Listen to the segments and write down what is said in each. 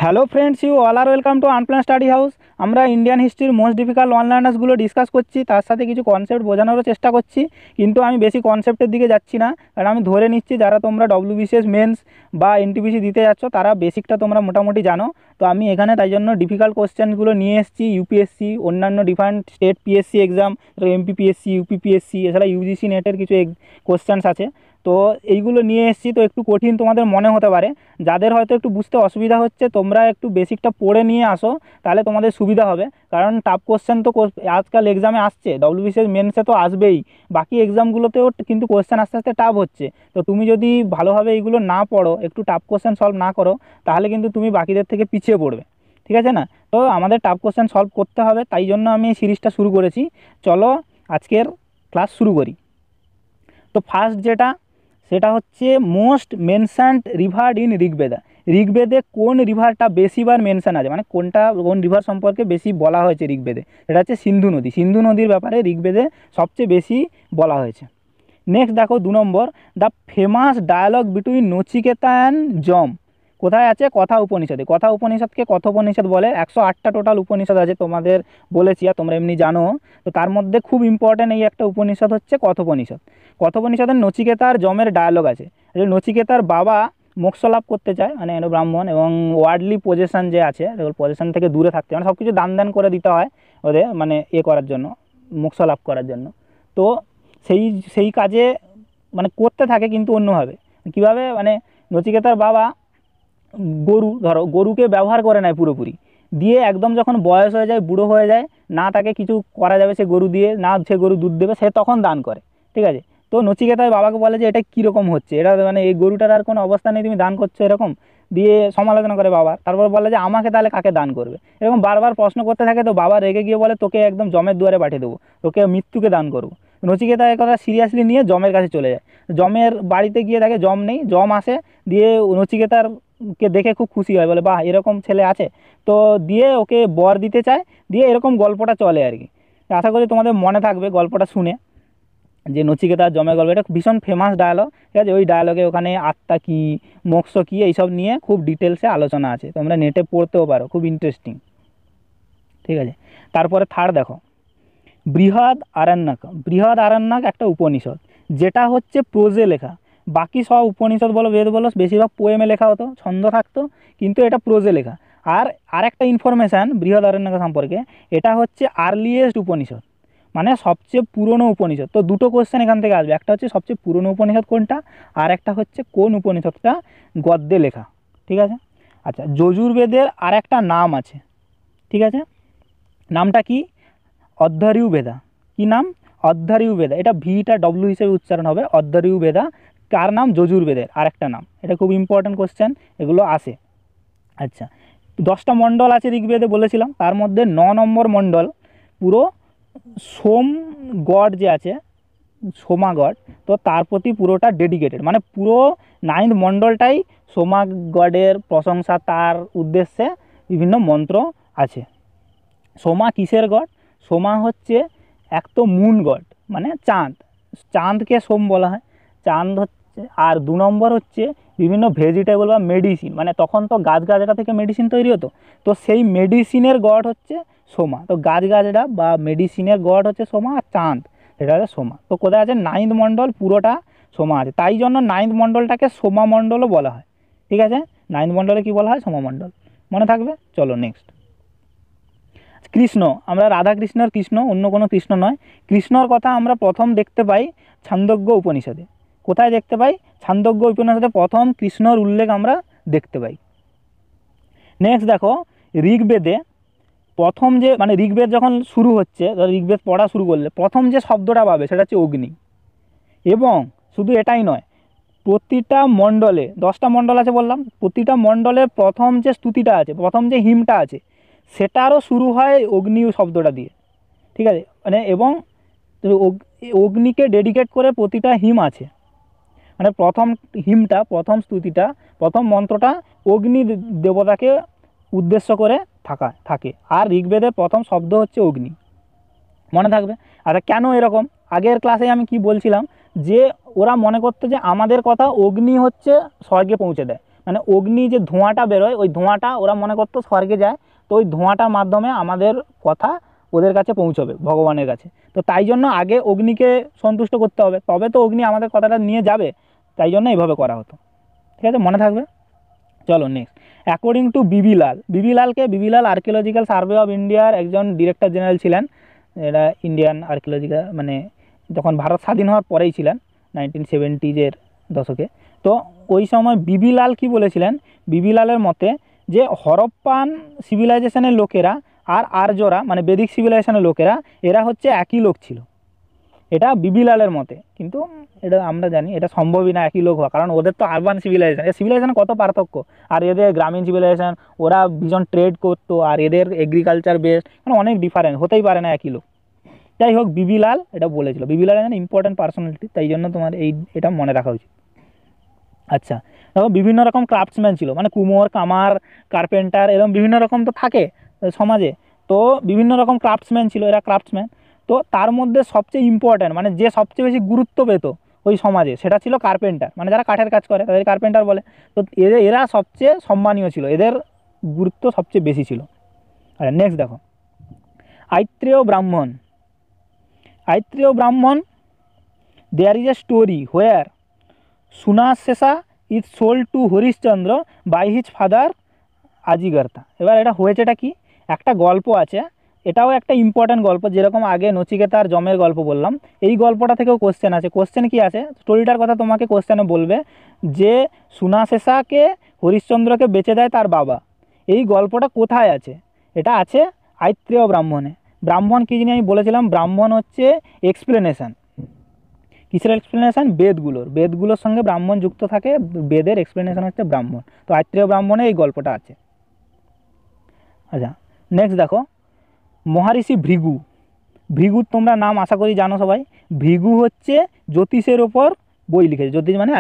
Hello friends, you all are welcome to Unplan study house. আমরা Indian হিস্ট্রির most difficult one লার্নার্সগুলো discuss করছি, তার সাথে কিছু কনসেপ্ট বোঝানোরও চেষ্টা করছি। কিন্তু আমি বেশি কনসেপ্টের দিকে যাচ্ছি না, কারণ আমি ধরে নিচ্ছি যারা তোমরা ডব্লিউবিসিএস মেন্স বা এনটিপিসি দিতে যাচ্ছ তারা বেসিকটা তোমরা মোটামুটি জানো। তো আমি এখানে তাই জন্য ডিফিকাল্ট কোশ্চেনগুলো নিয়ে এসেছি। ইউপিএসসি, অন্যান্য ডিফারেন্ট স্টেট পিএসসি এক্সাম, এমপিপিএসসি, ইউপিপিএসসি, এছাড়া ইউজিসি নেটের কিছু কোশ্চেন্স আছে। তো এইগুলো নিয়ে এসেছি। তো একটু কঠিন তোমাদের মনে হতে পারে, যাদের হয়তো একটু বুঝতে অসুবিধা হচ্ছে তোমরা একটু বেসিকটা পড়ে নিয়ে আসো, তাহলে তোমাদের সুবিধা হবে। কারণ টাফ কোশ্চেন তো আজকাল এক্সামে আসছে, ডব্লিউবিসিএস মেন্সে তো আসবেই, বাকি এক্সামগুলোতেও কিন্তু কোশ্চেন আস্তে আস্তে টাফ হচ্ছে। তো তুমি যদি ভালোভাবে এইগুলো না পড়ো, একটু টাফ কোশ্চেন সলভ না করো, তাহলে কিন্তু তুমি বাকিদের থেকে পিছিয়ে পড়বে, ঠিক আছে না? তো আমাদের টাফ কোশ্চেন সলভ করতে হবে, তাই জন্য আমি এই সিরিজটা শুরু করেছি। চলো আজকের ক্লাস শুরু করি। তো ফার্স্ট সেটা হচ্ছে most mentioned river in Rigveda. ঋগ্বেদে কোন রিভারটা বেশিবার মেনশন আছে, মানে কোন রিভার সম্পর্কে বেশি বলা হয়েছে ঋগ্বেদে, সেটা হচ্ছে সিন্ধু নদী। সিন্ধু নদীর ব্যাপারে ঋগ্বেদে সবচেয়ে বেশি বলা হয়েছে। নেক্সট দেখো 2 number, the famous dialogue between Nachiketa and Yama কোথায় আছে? কথা উপনিষদে। কথা উপনিষদকে কথোপনিষদ বলে। 108টা টোটাল উপনিষদ আছে, তোমাদের বলেছি আর তোমরা এমনি জানো। তো তার মধ্যে খুব ইম্পর্ট্যান্ট এই একটা উপনিষদ হচ্ছে কথোপনিষদ। কথোপনিষদের নচিকেতা আর যমের ডায়ালগ আছে। নচিকেতার বাবা মোক্ষ লাভ করতে চায়, মানে ব্রাহ্মণ, এবং ওয়ার্ল্ডলি পজেশন যে আছে, পজেশন থেকে দূরে থাকতে, মানে সব কিছু দান দান করে দিতে হয় ওদের, মানে করার জন্য, মোক্ষ লাভ করার জন্য। তো সেই কাজে মানে করতে থাকে, কিন্তু অন্যভাবে। কীভাবে? মানে নচিকেতার বাবা গরুকে ব্যবহার করে নেয় পুরোপুরি, দিয়ে একদম যখন বয়স হয়ে যায়, বুড়ো হয়ে যায়, না তাকে কিছু করা যাবে সে গরু দিয়ে, না সে গরু দুধ দেবে, সে তখন দান করে, ঠিক আছে? তো নচিকেতার বাবাকে বলে যে এটা কীরকম হচ্ছে, এটা মানে এই গরুটার আর কোনো অবস্থা নেই, তুমি দান করছো এরকম, দিয়ে সমালোচনা করে বাবা। তারপর বলে যে আমাকে তাহলে কাকে দান করবে, এরকম বারবার প্রশ্ন করতে থাকে। তো বাবা রেগে গিয়ে বলে তোকে একদম যমের দুয়ারে পাঠিয়ে দেবো, তোকে মৃত্যুকে দান করবো। নচিকেতা এই কথা সিরিয়াসলি নিয়ে যমের কাছে চলে যায়। যমের বাড়িতে গিয়ে দেখে যম নেই, যম আসে, দিয়ে নচিকেতারকে দেখে খুব খুশি হয়, বলে বাহ এরকম ছেলে আছে। তো দিয়ে ওকে বর দিতে চায়, দিয়ে এরকম গল্পটা চলে আর কি। আশা করি তোমাদের মনে থাকবে গল্পটা শুনে, যে নচিকেতার যমের গল্প। এটা ভীষণ ফেমাস ডায়ালগ, ঠিক আছে? ওই ডায়ালগে ওখানে আত্মা কী, মোক্ষ কী, এইসব নিয়ে খুব ডিটেলসে আলোচনা আছে, তোমরা নেটে পড়তেও পারো, খুব ইন্টারেস্টিং, ঠিক আছে? তারপরে থার্ড দেখো, বৃহৎ আরণ্যক। বৃহৎ আরণ্যক একটা উপনিষদ, যেটা হচ্ছে প্রোজে লেখা। বাকি সব উপনিষদ বলো, বেদ বলো, বেশিরভাগ পোয়েমে লেখা হতো, ছন্দ থাকতো, কিন্তু এটা প্রোজে লেখা। আর একটা ইনফরমেশান বৃহৎ আরণ্যক সম্পর্কে, এটা হচ্ছে আর্লিয়েস্ট উপনিষদ, মানে সবচেয়ে পুরনো উপনিষদ। তো দুটো কোশ্চেন এখান থেকে আসবে, একটা হচ্ছে সবচেয়ে পুরনো উপনিষদ কোনটা, আর একটা হচ্ছে কোন উপনিষদটা গদ্যে লেখা, ঠিক আছে? আচ্ছা, যজুর্বেদের আর একটা নাম আছে, ঠিক আছে? নামটা কি? অধ্বর্যু বেদা। কি নাম? অধ্বর্যু বেদা। এটা ভিটা ডব্লিউ হিসেবে উচ্চারণ হবে, অধ্বর্যু বেদা। কার নাম? যজুর্বেদের আর একটা নাম। এটা খুব ইম্পর্ট্যান্ট কোশ্চেন, এগুলো আসে। আচ্ছা, 10টা মণ্ডল আছে ঋগ্বেদে বলেছিলাম, তার মধ্যে 9 নম্বর মণ্ডল পুরো সোম গড যে আছে, সোমা গড, তো তার প্রতি পুরোটা ডেডিকেটেড, মানে পুরো 9th মণ্ডলটাই সোমা গডের প্রশংসা, তার উদ্দেশ্যে বিভিন্ন মন্ত্র আছে। সোমা কিসের গড? সোমা হচ্ছে এক তো মুন গড, মানে চাঁদ, চাঁদকে সোম বলা হয়, চাঁদ হচ্ছে। আর 2 নম্বর হচ্ছে বিভিন্ন ভেজিটেবল বা মেডিসিন, মানে তখন তো গাছগাছড়া থেকে মেডিসিন তৈরি হতো, তো সেই মেডিসিনের গড হচ্ছে সোমা। তো গাছগাছড়া বা মেডিসিনের গড হচ্ছে সোমা, আর চাঁদ সেটা হচ্ছে সোমা। তো কোথায় আছে? 9th মণ্ডল পুরোটা সোমা আছে, তাই জন্য 9th মণ্ডলটাকে সোমা মণ্ডলও বলা হয়, ঠিক আছে? 9th মণ্ডলে কী বলা হয়? সোমা মণ্ডল, মনে থাকবে। চলো নেক্সট, কৃষ্ণ। আমরা রাধা কৃষ্ণের কৃষ্ণ, অন্য কোনো কৃষ্ণ নয়। কৃষ্ণর কথা আমরা প্রথম দেখতে পাই ছান্দোগ্য উপনিষদে। কোথায় দেখতে পাই? ছান্দোগ্য উপনিষদে প্রথম কৃষ্ণর উল্লেখ আমরা দেখতে পাই। নেক্সট দেখো, ঋগ্বেদে প্রথম যে, মানে ঋগ্বেদ যখন শুরু হচ্ছে, ঋগ্বেদ পড়া শুরু করলে প্রথম যে শব্দটা পাবে সেটা হচ্ছে অগ্নি। এবং শুধু এটাই নয়, প্রতিটা মণ্ডলে 10টা মণ্ডল আছে বললাম, প্রতিটা মণ্ডলে প্রথম যে স্তুতিটা আছে, প্রথম যে হিমটা আছে, সেটারও শুরু হয় অগ্নি শব্দটা দিয়ে, ঠিক আছে? মানে এবং অগ্নিকে ডেডিকেট করে প্রতিটা হিম আছে, মানে প্রথম হিমটা, প্রথম স্তুতিটা, প্রথম মন্ত্রটা অগ্নি দেবতাকে উদ্দেশ্য করে থাকে। আর ঋগ্বেদের প্রথম শব্দ হচ্ছে অগ্নি, মনে থাকবে। আচ্ছা, কেন এরকম? আগের ক্লাসে আমি কি বলছিলাম, যে ওরা মনে করতো যে আমাদের কথা অগ্নি হচ্ছে স্বর্গে পৌঁছে দেয়, মানে অগ্নি যে ধোঁয়াটা বেরোয় ওই ধোঁয়াটা ওরা মনে করতো স্বর্গে যায়, তো ওই ধোঁয়াটার মাধ্যমে আমাদের কথা ওদের কাছে পৌঁছবে, ভগবানের কাছে। তো তাই জন্য আগে অগ্নিকে সন্তুষ্ট করতে হবে, তবে তো অগ্নি আমাদের কথাটা নিয়ে যাবে, তাই জন্য এইভাবে করা হতো। ঠিক আছে, মনে থাকবে। চলো next, according to Bibi Lal, Bibi Lal archaeological survey of ইন্ডিয়ার একজন ডিরেক্টর জেনারেল ছিলেন। এরা ইন্ডিয়ান আর্কিওলজিক্যাল মানে যখন ভারত স্বাধীন হওয়ার পরেই ছিলেন, 1970s দশকে। তো ওই সময় বিবি লাল কী বলেছিলেন, বিবি লালের মতে যে হরপ্পান সিভিলাইজেশনের লোকেরা আর আর্যরা মানে বেদিক সিভিলাইজেশনের লোকেরা এরা হচ্ছে একই লোক ছিল, এটা বিবি লালের মতে। কিন্তু এটা আমরা জানি এটা সম্ভবই না একই লোক হওয়া, কারণ ওদের তো আরবান সিভিলাইজেশন, এর সিভিলাইজেশন কত পার্থক্য, আর এদের গ্রামীণ সিভিলাইজেশন, ওরা ভীষণ ট্রেড করতো, আর এদের এগ্রিকালচার বেসড, মানে অনেক ডিফারেন্ট, হতেই পারে না একই লোক। যাই হোক, বিবি লাল এটা বলেছিল, বিবি লাল যেন ইম্পর্টেন্ট পার্সোনালিটি, তাই জন্য তোমার এটা মনে রাখা উচিত। আচ্ছা, দেখো বিভিন্ন রকম ক্রাফটসম্যান ছিল, মানে কুমোর, কামার, কার্পেন্টার, এরকম বিভিন্ন রকম তো থাকে সমাজে, তো বিভিন্ন রকম ক্রাফটসম্যান ছিল, এরা ক্রাফটসম্যান। তো তার মধ্যে সবচেয়ে ইম্পর্ট্যান্ট মানে যে সবচেয়ে বেশি গুরুত্ব পেত ওই সমাজে সেটা ছিল কার্পেন্টার, মানে যারা কাঠের কাজ করে তাদের কার্পেন্টার বলে। তো এরা সবচেয়ে সম্মানীয় ছিল, এদের গুরুত্ব সবচেয়ে বেশি ছিল। আচ্ছা নেক্সট দেখো, Aitareya Brahmana, there is a story where Shunahshepa is sold to Harishchandra by his father Ajigarta. এবার এটা হয়েছেটা কি, একটা গল্প আছে, এটাও একটা ইম্পর্ট্যান্ট গল্প, যেরকম আগে নচিকেতার যমের গল্প বললাম, এই গল্পটা থেকেও কোশ্চেন আছে। কোশ্চেন কি আছে, স্টোরিটার কথা তোমাকে কোশ্চেনে বলবে যে সুনাশেষাকে হরিশ্চন্দ্রকে বেচে দেয় তার বাবা, এই গল্পটা কোথায় আছে, এটা আছে আইত্রেয় ব্রাহ্মণে। ব্রাহ্মণ কী জিনিস আমি বলেছিলাম, ব্রাহ্মণ হচ্ছে এক্সপ্লেনেশান। কিসের এক্সপ্লেনেশান, বেদগুলোর সঙ্গে ব্রাহ্মণ যুক্ত থাকে, বেদের এক্সপ্লেনেশান হচ্ছে ব্রাহ্মণ। তো আইত্রেয় ব্রাহ্মণে এই গল্পটা আছে। আচ্ছা নেক্সট দেখো, মহারিষি ভৃগু তোমরা নাম আশা করি জানো সবাই। ভৃগু হচ্ছে জ্যোতিষের ওপর বই লিখেছে, জ্যোতিষ মানে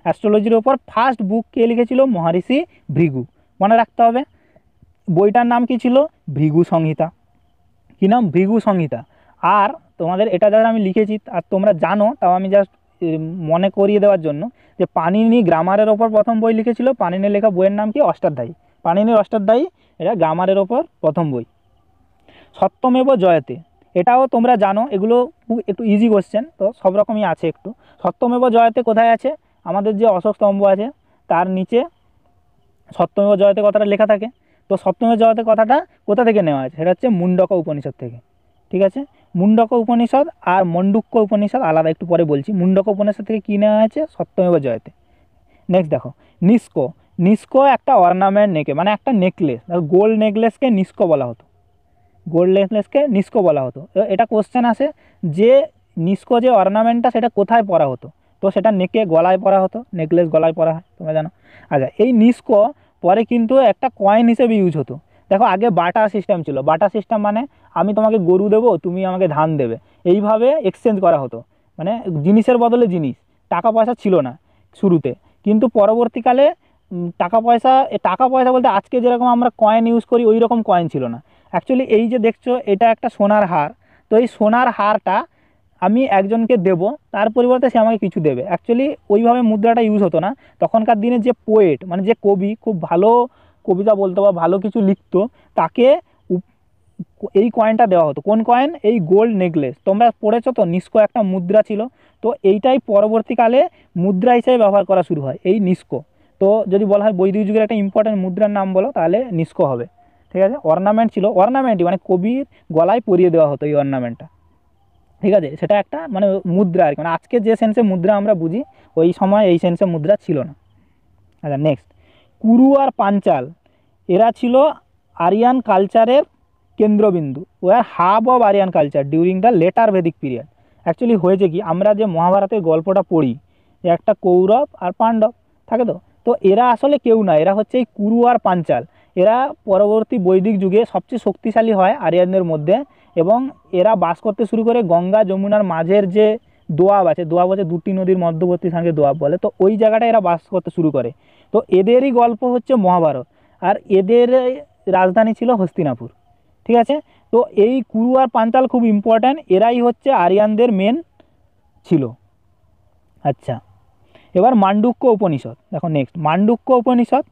অ্যাস্ট্রোলজির ওপর ফার্স্ট বুক কে লিখেছিল, মহারিষি ভৃগু। মনে রাখতে হবে, বইটার নাম কি ছিল, ভৃগু সংহিতা। কী নাম, ভৃগু সংহিতা। আর তোমাদের এটা যারা আমি লিখেছি আর তোমরা জানো, তাও আমি জাস্ট মনে করিয়ে দেওয়ার জন্য, যে পাণিনি গ্রামারের ওপর প্রথম বই লিখেছিল, পাণিনির লেখা বইয়ের নাম কি, অষ্টাধ্যায়ী। পাণিনির অষ্টাধ্যায়ী, এটা গ্রামারের ওপর প্রথম বই। সত্যমেব জয়তে, এটাও তোমরা জানো, এগুলো খুব একটু ইজি কোশ্চেন, তো সব রকমই আছে একটু। সত্যমেব জয়তে কোথায় আছে, আমাদের যে অশোক স্তম্ভ আছে তার নিচে সত্যমেব জয়তে কথাটা লেখা থাকে। তো সত্যমেব জয়তে কথাটা কোথা থেকে নেওয়া আছে, সেটা হচ্ছে মুন্ডক উপনিষদ থেকে। ঠিক আছে, মুন্ডক উপনিষদ আর মণ্ডুক্য উপনিষদ আলাদা, একটু পরে বলছি। মুন্ডক উপনিষদ থেকে কী নেওয়া হয়েছে, সত্যমেব জয়তে। নেক্সট দেখো, নিস্কো একটা অর্নামেন্ট মানে একটা নেকলেস, গোল্ড নেকলেসকে নিস্কো বলা হতো। এটা কোশ্চেন আসে যে নিস্কো যে অর্নামেন্টটা সেটা কোথায় পরা হতো, তো সেটা নেকে গলায় পরা হতো, নেকলেস গলায় পরা হয়, তোমরা জানো। আচ্ছা, এই নিস্কো পরে কিন্তু একটা কয়েন হিসেবে ইউজ হতো। দেখো আগে বাটা সিস্টেম ছিল, বাটা সিস্টেম মানে আমি তোমাকে গরু দেবো, তুমি আমাকে ধান দেবে, এইভাবে এক্সচেঞ্জ করা হতো, মানে জিনিসের বদলে জিনিস। টাকা পয়সা ছিল না শুরুতে, কিন্তু পরবর্তীকালে টাকা পয়সা বলতে আজকে যেরকম আমরা কয়েন ইউজ করি ওই রকম কয়েন ছিল না। অ্যাকচুয়ালি এই যে দেখছো এটা একটা সোনার হার, তো এই সোনার হারটা আমি একজনকে দেব, তার পরিবর্তে সে আমাকে কিছু দেবে। অ্যাকচুয়ালি ওইভাবে মুদ্রাটা ইউজ হতো না। তখনকার দিনে যে পোয়েট মানে যে কবি খুব ভালো কবিতা বলতো বা ভালো কিছু লিখতো, তাকে এই কয়েনটা দেওয়া হতো। কোন কয়েন, এই গোল্ড নেকলেস। তোমরা পড়েছো তো, নিস্কো একটা মুদ্রা ছিল, তো এইটাই পরবর্তীকালে মুদ্রা হিসেবে ব্যবহার করা শুরু হয়, এই নিস্কো। তো যদি বলা হয় বৈদিক যুগের একটা ইম্পর্টেন্ট মুদ্রার নাম বলো, তাহলে নিস্কো হবে। ঠিক আছে, অর্নামেন্ট ছিল, অর্নামেন্টই মানে কবির গলায় পরিয়ে দেওয়া হতো এই অর্নামেন্টটা। ঠিক আছে, সেটা একটা মানে মুদ্রা আর কি, মানে আজকে যে সেন্সে মুদ্রা আমরা বুঝি ওই সময় এই সেন্সে মুদ্রা ছিল না। আচ্ছা নেক্সট, কুরু আর পাঞ্চাল এরা ছিল আরিয়ান কালচারের কেন্দ্রবিন্দু, war hub of Aryan culture during the latter Vedic period. Actually হয়েছে কি, আমরা যে মহাভারতের গল্পটা পড়ি, যে একটা কৌরব আর পাণ্ডব থাকে, তো এরা আসলে কেউ না, এরা হচ্ছে এই কুরু আর পাঞ্চাল। এরা পরবর্তী বৈদিক যুগে সবচেয়ে শক্তিশালী হয় আরিয়ানদের মধ্যে, এবং এরা বাস করতে শুরু করে গঙ্গা যমুনার মাঝের যে দোয়াব আছে, দুটি নদীর মধ্যবর্তী স্থানকে দোয়াব বলে, তো ওই জায়গাটায় এরা বাস করতে শুরু করে। তো এদেরই গল্প হচ্ছে মহাভারত, আর এদের রাজধানী ছিল হস্তিনাপুর। ঠিক আছে, তো এই কুরু আর পাঞ্চাল খুব ইম্পর্ট্যান্ট, এরাই হচ্ছে আরিয়ানদের মেন ছিল। আচ্ছা, এবার মান্ডুক্য উপনিষদ দেখো, next Mandukya Upanishad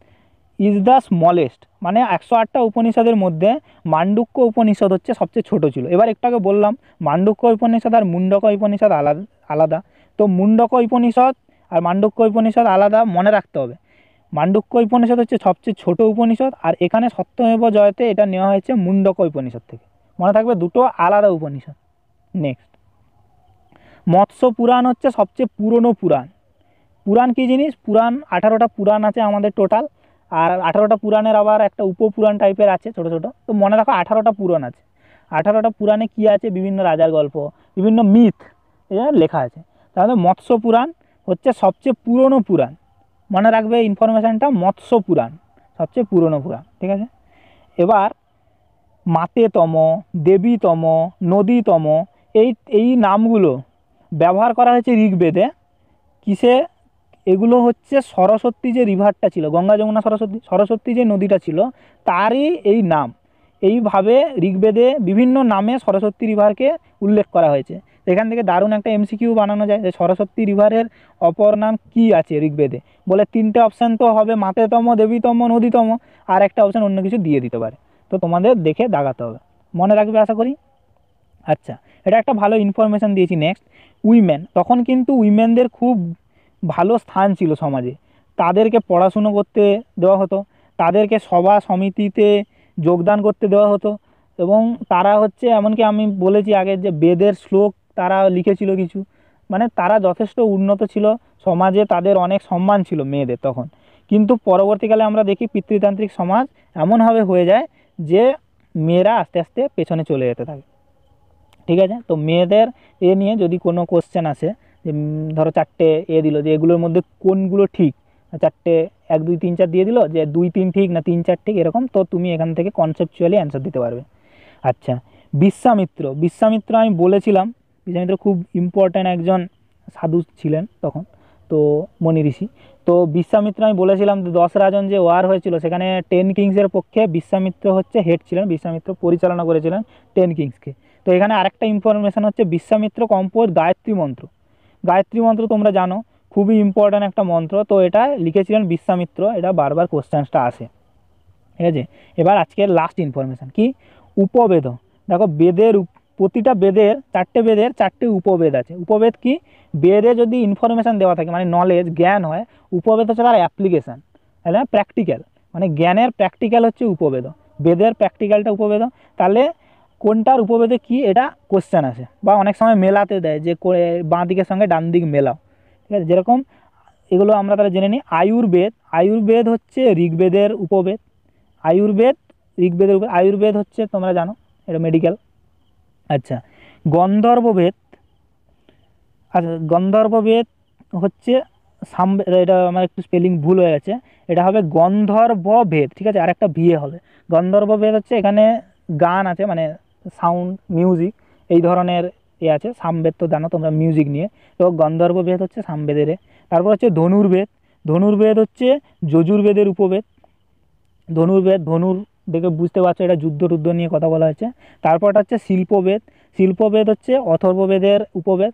is the smallest, মানে 108টা উপনিষদের মধ্যে মান্ডুক্য উপনিষদ হচ্ছে সবচেয়ে ছোট ছিল। এবার একটু আগে বললাম মান্ডুক্য উপনিষদ আর মুন্ডক উপনিষদ আলাদা আলাদা, তো মুন্ডক উপনিষদ আর মান্ডুক্য উপনিষদ আলাদা মনে রাখতে হবে। মান্ডুক্য উপনিষদ হচ্ছে সবচেয়ে ছোট উপনিষদ, আর এখানে সত্যমেব জয়তে এটা নেওয়া হয়েছে মুন্ডক উপনিষদ থেকে, মনে থাকবে দুটো আলাদা উপনিষদ। নেক্সট মৎস্য পুরাণ হচ্ছে সবচেয়ে পুরনো পুরাণ। পুরাণ কী জিনিস? পুরাণ 18টা পুরাণ আছে আমাদের টোটাল, আর 18টা পুরাণের আবার একটা উপপুরাণ টাইপের আছে ছোটো ছোটো, তো মনে রাখো 18টা পুরাণ আছে। 18টা পুরাণে কী আছে? বিভিন্ন রাজার গল্প, বিভিন্ন মিথ এটা লেখা আছে। তাহলে মৎস্য পুরাণ হচ্ছে সবচেয়ে পুরনো পুরাণ, মনে রাখবে ইনফরমেশানটা, মৎস্য পুরাণ সবচেয়ে পুরনো পুরাণ, ঠিক আছে। এবার মাতেতম, দেবীতম, নদীতম এই নামগুলো ব্যবহার করা হয়েছে ঋগ্বেদে। কিসে? এগুলো হচ্ছে সরস্বতী যে রিভারটা ছিল, গঙ্গা যমুনা সরস্বতী, সরস্বতী যে নদীটা ছিল তারই এই নাম। এইভাবে ঋগ্বেদে বিভিন্ন নামে সরস্বতী রিভারকে উল্লেখ করা হয়েছে। এখান থেকে দারুণ একটা এমসিকিউ বানানো যায় যে সরস্বতী রিভারের অপর নাম কী আছে ঋগ্বেদে, বলে 3টে অপশান তো হবে, মাতেতম, দেবীতম, নদীতম, আর একটা অপশান অন্য কিছু দিয়ে দিতে পারে। তো তোমাদের দেখে দাগাতে হবে, মনে রাখবে আশা করি। আচ্ছা, এটা একটা ভালো ইনফরমেশান দিয়েছি। নেক্সট উইমেন, তখন কিন্তু উইমেনদের খুব ভালো স্থান ছিল সমাজে, তাদেরকে পড়াশুনো করতে দেওয়া হতো, তাদেরকে সভা সমিতিতে যোগদান করতে দেওয়া হতো, এবং তারা হচ্ছে এমনকি আমি বলেছি আগে যে বেদের শ্লোক তারা লিখেছিল কিছু, মানে তারা যথেষ্ট উন্নত ছিল সমাজে, তাদের অনেক সম্মান ছিল মেয়েদের তখন। কিন্তু পরবর্তীকালে আমরা দেখি পিতৃতান্ত্রিক সমাজ এমনভাবে হয়ে যায় যে মেয়েরা আস্তে আস্তে পেছনে চলে যেতে থাকে, ঠিক আছে। তো মেয়েদের এ নিয়ে যদি কোনো কোশ্চেন আসে, যে ধরো 4টে দিল যে এগুলোর মধ্যে কোনগুলো ঠিক, 4টে 1 2 3 4 দিয়ে দিল যে 2 3 ঠিক না 3 4 ঠিক, এরকম, তো তুমি এখান থেকে কনসেপচুয়ালি অ্যান্সার দিতে পারবে। আচ্ছা, বিশ্বামিত্র আমি বলেছিলাম, বিশ্বামিত্র খুব ইম্পর্ট্যান্ট একজন সাধু ছিলেন তখন, তো মনি ঋষি। তো বিশ্বামিত্র আমি বলেছিলাম 10 রাজন যে ওয়ার হয়েছিল সেখানে 10 কিংসের পক্ষে বিশ্বামিত্র হচ্ছে হেড ছিলেন, বিশ্বামিত্র পরিচালনা করেছিলেন 10 কিংসকে। তো এখানে আরেকটা ইনফরমেশান হচ্ছে বিশ্বামিত্র কম্পোজ গায়ত্রী মন্ত্র। গায়ত্রী মন্ত্র তোমরা জানো খুবই ইম্পর্ট্যান্ট একটা মন্ত্র, তো এটা লিখেছিলেন বিশ্বামিত্র, এটা বারবার কোশ্চেন্সটা আসে, ঠিক আছে। এবার আজকের লাস্ট ইনফরমেশান কি? উপবেদ। দেখো বেদের প্রতিটা বেদের 4টে বেদের 4টে উপবেদ আছে। উপবেদ কি? বেদে যদি ইনফরমেশান দেওয়া থাকে মানে নলেজ জ্ঞান হয়, উপবেদ হচ্ছে তার অ্যাপ্লিকেশান, তাহলে প্র্যাকটিক্যাল, মানে জ্ঞানের প্র্যাকটিক্যাল হচ্ছে উপবেদ, বেদের প্র্যাকটিক্যালটা উপবেদ। তাহলে কোনটার উপবেদে কি এটা কোশ্চেন আসে, বা অনেক সময় মেলাতে দেয় যে বাঁ দিকের সঙ্গে ডান দিক মেলাও, ঠিক আছে। যেরকম এগুলো আমরা তাহলে জেনে নিই। আয়ুর্বেদ হচ্ছে ঋগ্বেদের উপবেদ, ঋগ্বেদের উপর আয়ুর্বেদ হচ্ছে তোমরা জানো এটা মেডিকেল। আচ্ছা, গন্ধর্ববেদ হচ্ছে এটা আমার একটু স্পেলিং ভুল হয়ে গেছে, এটা হবে গন্ধর্ববেদ, ঠিক আছে, আর একটা ভিএ হবে। গন্ধর্ববেদ হচ্ছে এখানে গান আছে, মানে সাউন্ড মিউজিক এই ধরনের আছে। সামবেদ তো জানো তোমরা মিউজিক নিয়ে, তো গন্ধর্ববেদ হচ্ছে সামবেদের। তারপর হচ্ছে ধনুর্বেদ হচ্ছে যজুর্বেদের উপবেদ। ধনুর দেখে বুঝতে পারছো এটা যুদ্ধ নিয়ে কথা বলা হয়েছে। তারপরটা হচ্ছে শিল্পবেদ হচ্ছে অথর্ববেদের উপবেদ।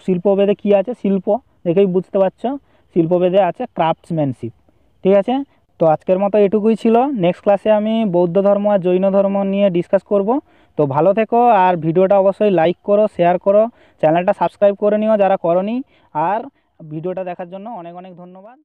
শিল্পবেদে কী আছে? শিল্প, দেখেই বুঝতে পারছো। শিল্পবেদে আছে ক্রাফটসম্যানশিপ, ঠিক আছে। তো আজকের মতো এটুকুই ছিল। নেক্সট ক্লাসে আমি বৌদ্ধ ধর্ম আর জৈন ধর্ম নিয়ে ডিসকাস করব। তো ভালো থেকো, আর ভিডিওটা অবশ্যই লাইক করো, শেয়ার করো, চ্যানেলটা সাবস্ক্রাইব করে নিও যারা করোনি, আর ভিডিওটা দেখার জন্য অনেক অনেক ধন্যবাদ।